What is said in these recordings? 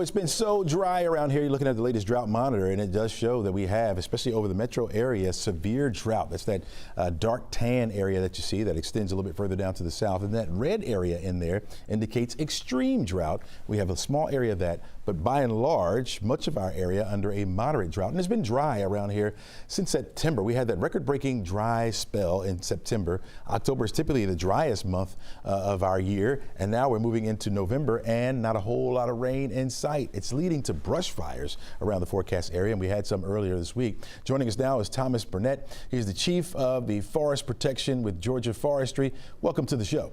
It's been so dry around here. You're looking at the latest drought monitor, and it does show that we have, especially over the metro area, severe drought. That's that dark tan area that you see that extends a little bit further down to the south. And that red area in there indicates extreme drought. We have a small area of that, but by and large, much of our area under a moderate drought. And it's been dry around here since September. We had that record-breaking dry spell in September. October is typically the driest month of our year, and now we're moving into November and not a whole lot of rain in sight. It's leading to brush fires around the forecast area, and we had some earlier this week. Joining us now is Thomas Barrett. He's the chief of the forest protection with Georgia Forestry. Welcome to the show.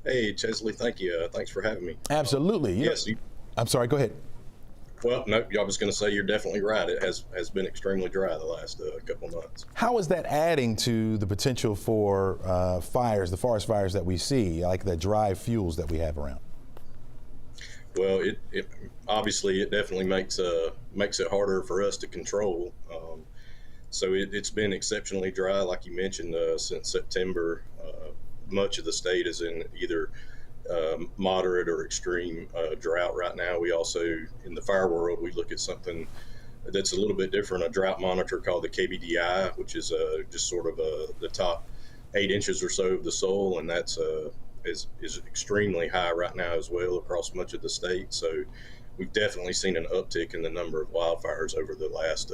Hey, Chesley, thank you. Thanks for having me. Absolutely. Yes. I'm sorry, go ahead. Well, no, I was going to say you're definitely right. It has been extremely dry the last couple of months. How is that adding to the potential for fires, the forest fires that we see, like the dry fuels that we have around? Well, it obviously it definitely makes it harder for us to control. So it's been exceptionally dry, like you mentioned, since September. Much of the state is in either moderate or extreme drought right now. We also, in the fire world, we look at something that's a little bit different, a drought monitor called the KBDI, which is just sort of the top 8 inches or so of the soil, and that's is extremely high right now as well across much of the state. So we've definitely seen an uptick in the number of wildfires over the last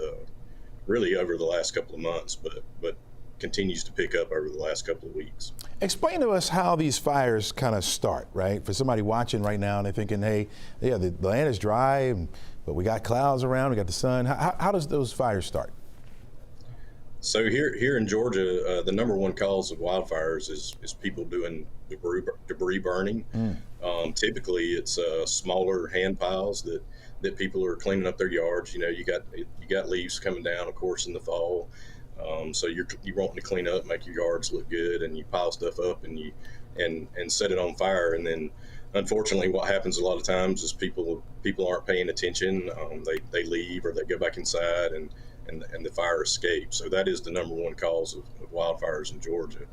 really over the last couple of months, but continues to pick up over the last couple of weeks. Explain to us how these fires kind of start, right? For somebody watching right now and they're thinking, hey, yeah, the land is dry, but we got clouds around, we got the sun. How does those fires start? So here in Georgia, the number one cause of wildfires is people doing debris burning. Typically, it's smaller hand piles that people are cleaning up their yards. You know, you got leaves coming down, of course, in the fall. So you're wanting to clean up, make your yards look good, and you pile stuff up and set it on fire. And then, unfortunately, what happens a lot of times is people aren't paying attention. They leave or they go back inside and the fire escapes. So that is the number one cause of wildfires in Georgia.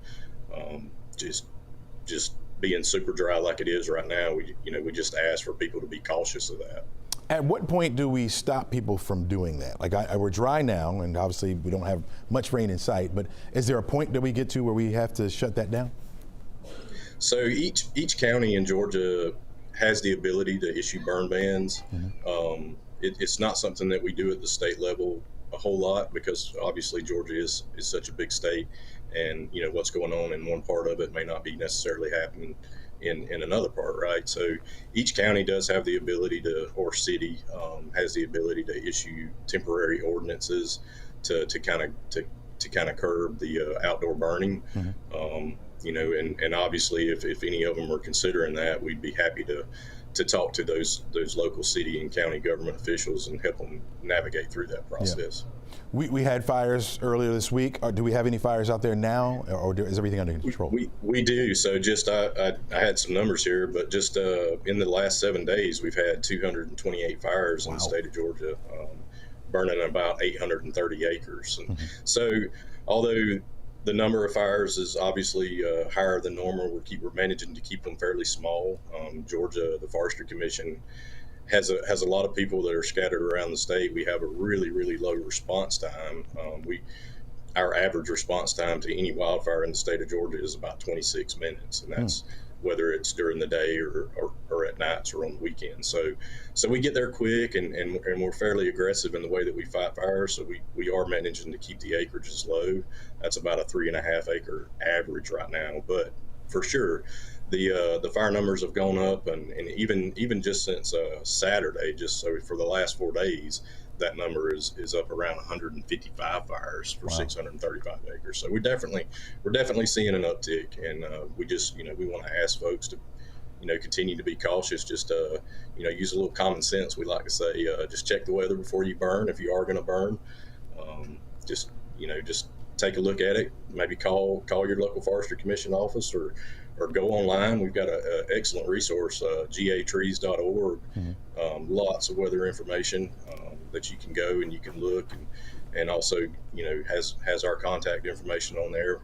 Just being super dry like it is right now, we just ask for people to be cautious of that. At what point do we stop people from doing that? Like we're dry now, and obviously we don't have much rain in sight, but is there a point that we get to where we have to shut that down? So each county in Georgia has the ability to issue burn bans. Mm-hmm. It's not something that we do at the state level a whole lot, because obviously Georgia is such a big state, and what's going on in one part of it may not be necessarily happening in another part, right? So each county does have the ability to, or city has the ability to issue temporary ordinances to kind of curb the outdoor burning. Mm-hmm. And obviously if any of them are considering that, we'd be happy to talk to those local city and county government officials and help them navigate through that process. Yeah. We had fires earlier this week. Do we have any fires out there now, or is everything under control? We do. So just I had some numbers here, but just in the last 7 days, we've had 228 fires in the state of Georgia, burning about 830 acres. And so although the number of fires is obviously higher than normal, we're managing to keep them fairly small. Georgia, the Forestry Commission, has a lot of people that are scattered around the state. We have a really, really low response time. Our average response time to any wildfire in the state of Georgia is about 26 minutes, and that's whether it's during the day or at nights or on the weekends. So we get there quick, and we're fairly aggressive in the way that we fight fires. So we are managing to keep the acreages low. That's about a 3.5 acre average right now, but for sure the fire numbers have gone up, and even just since Saturday, just so for the last 4 days, that number is up around 155 fires for 635 acres. So we're definitely seeing an uptick, and we just we want to ask folks to continue to be cautious. Just use a little common sense. We like to say, just check the weather before you burn. If you are going to burn, just take a look at it. Maybe call your local Forestry Commission office, or go online. We've got an excellent resource, gatrees.org. Mm-hmm. Lots of weather information that you can go and you can look, and also has our contact information on there.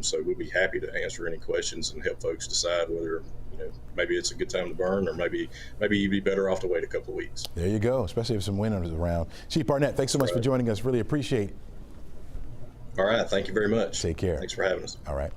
So we'll be happy to answer any questions and help folks decide whether maybe it's a good time to burn, or maybe you'd be better off to wait a couple of weeks. There you go, especially if some wind is around. Chief Barnett, thanks so much for joining us. Really appreciate it. All right, thank you very much. Take care. Thanks for having us. All right.